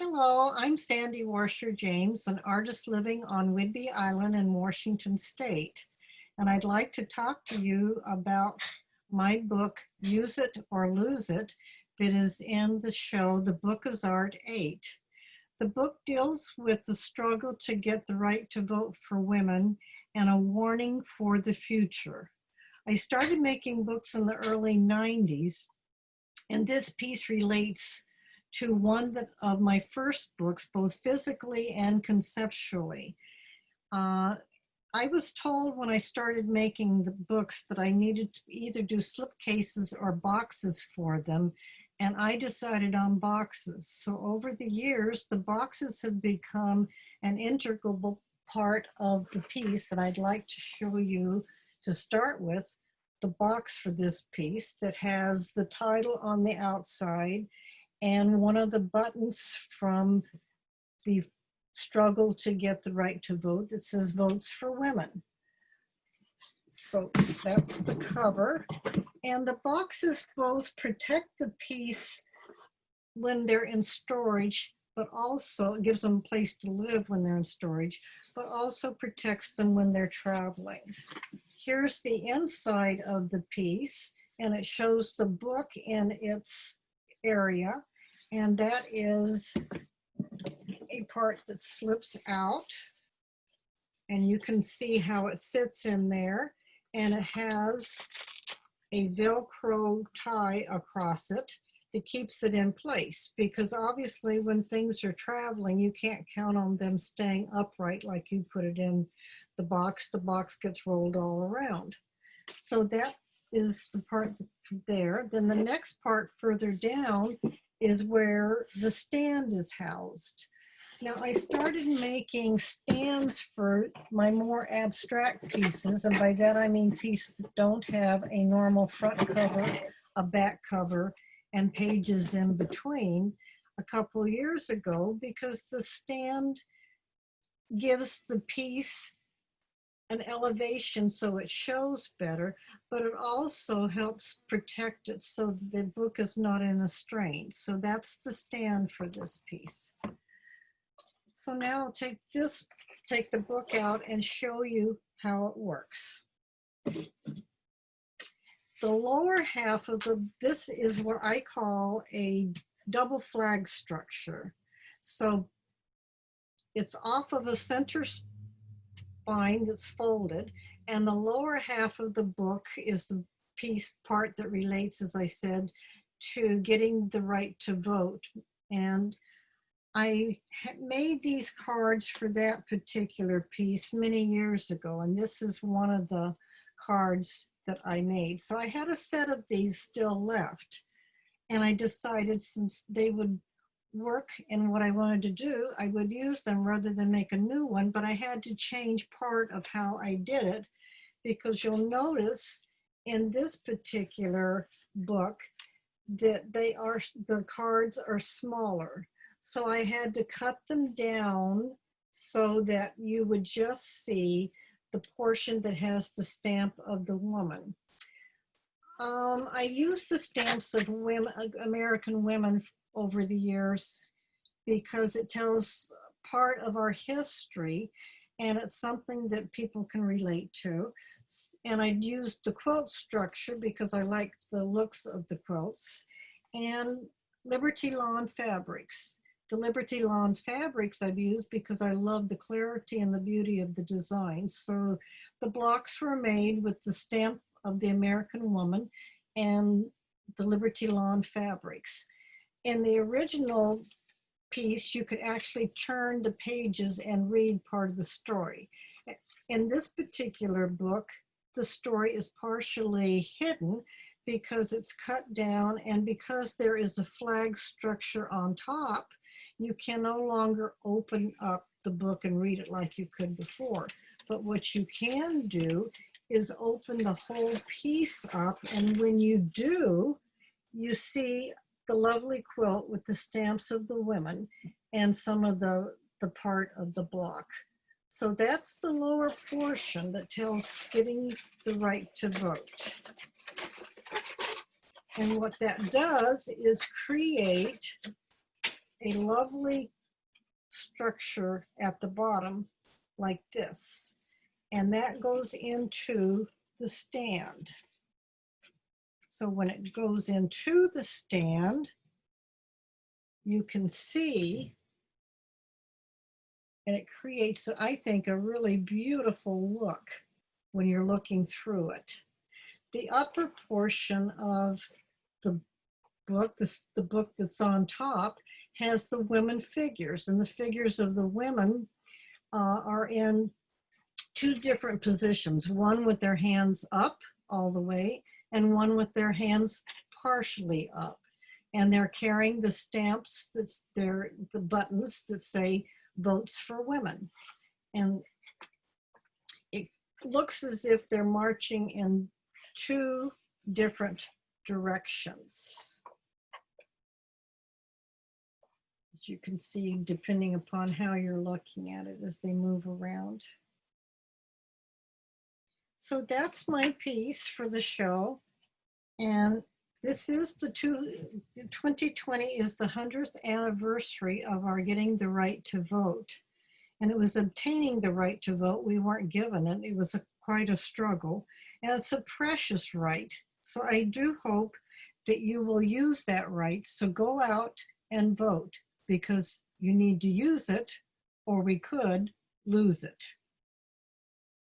Hello, I'm Sande Wascher-James, an artist living on Whidbey Island in Washington State. And I'd like to talk to you about my book, Use It or Lose It, that is in the show The Book is Art 8. The book deals with the struggle to get the right to vote for women and a warning for the future. I started making books in the early 90s, and this piece relates to one of my first books, both physically and conceptually. Uh, I was told when I started making the books that I needed to either do slipcases or boxes for them, and I decided on boxes. So over the years, the boxes have become an integral part of the piece, and I'd like to show you, to start with, the box for this piece that has the title on the outside and one of the buttons from the struggle to get the right to vote that says Votes for Women. So that's the cover. And the boxes both protect the piece when they're in storage, but also it gives them a place to live when they're in storage, but also protects them when they're traveling. Here's the inside of the piece, and it shows the book in its area, and that is a part that slips out, and you can see how it sits in there, and it has a Velcro tie across it that keeps it in place, because obviously when things are traveling, you can't count on them staying upright like you put it in the box gets rolled all around. So that is the part there. Then the next part further down is where the stand is housed. Now I started making stands for my more abstract pieces, and by that I mean pieces that don't have a normal front cover, a back cover, and pages in between a couple years ago, because the stand gives the piece an elevation so it shows better, but it also helps protect it so the book is not in a strain. So that's the stand for this piece. So now I'll take the book out and show you how it works. The lower half of this is what I call a double flag structure. So it's off of a center spine that's folded, and the lower half of the book is the part that relates, as I said, to getting the right to vote. And I made these cards for that particular piece many years ago, and this is one of the cards that I made. So I had a set of these still left, and I decided since they would work in what I wanted to do, I would use them rather than make a new one, but I had to change part of how I did it, because you'll notice in this particular book that the cards are smaller. So I had to cut them down so that you would just see the portion that has the stamp of the woman. I used the stamps of women, American women, over the years because it tells part of our history, and it's something that people can relate to. And I used the quilt structure because I like the looks of the quilts, and Liberty Lawn fabrics. The Liberty Lawn fabrics I've used because I love the clarity and the beauty of the design. So the blocks were made with the stamp of the American woman and the Liberty Lawn fabrics. In the original piece, you could actually turn the pages and read part of the story. In this particular book, the story is partially hidden because it's cut down, and because there is a flag structure on top, you can no longer open up the book and read it like you could before. But what you can do is open the whole piece up, and when you do, you see the lovely quilt with the stamps of the women and some of the part of the block. So that's the lower portion that tells getting the right to vote. And what that does is create a lovely structure at the bottom like this. And that goes into the stand. So when it goes into the stand, you can see, and it creates, I think, a really beautiful look when you're looking through it. The upper portion of the book, the book that's on top, has the women figures, and the figures of the women are in two different positions, one with their hands up all the way and one with their hands partially up. And they're carrying the stamps, the buttons that say votes for women. And it looks as if they're marching in two different directions. As you can see, depending upon how you're looking at it as they move around. So that's my piece for the show. And this is the 2020 is the 100th anniversary of our getting the right to vote. And it was obtaining the right to vote. We weren't given it. It was quite a struggle. And it's a precious right. So I do hope that you will use that right. So go out and vote, because you need to use it, or we could lose it.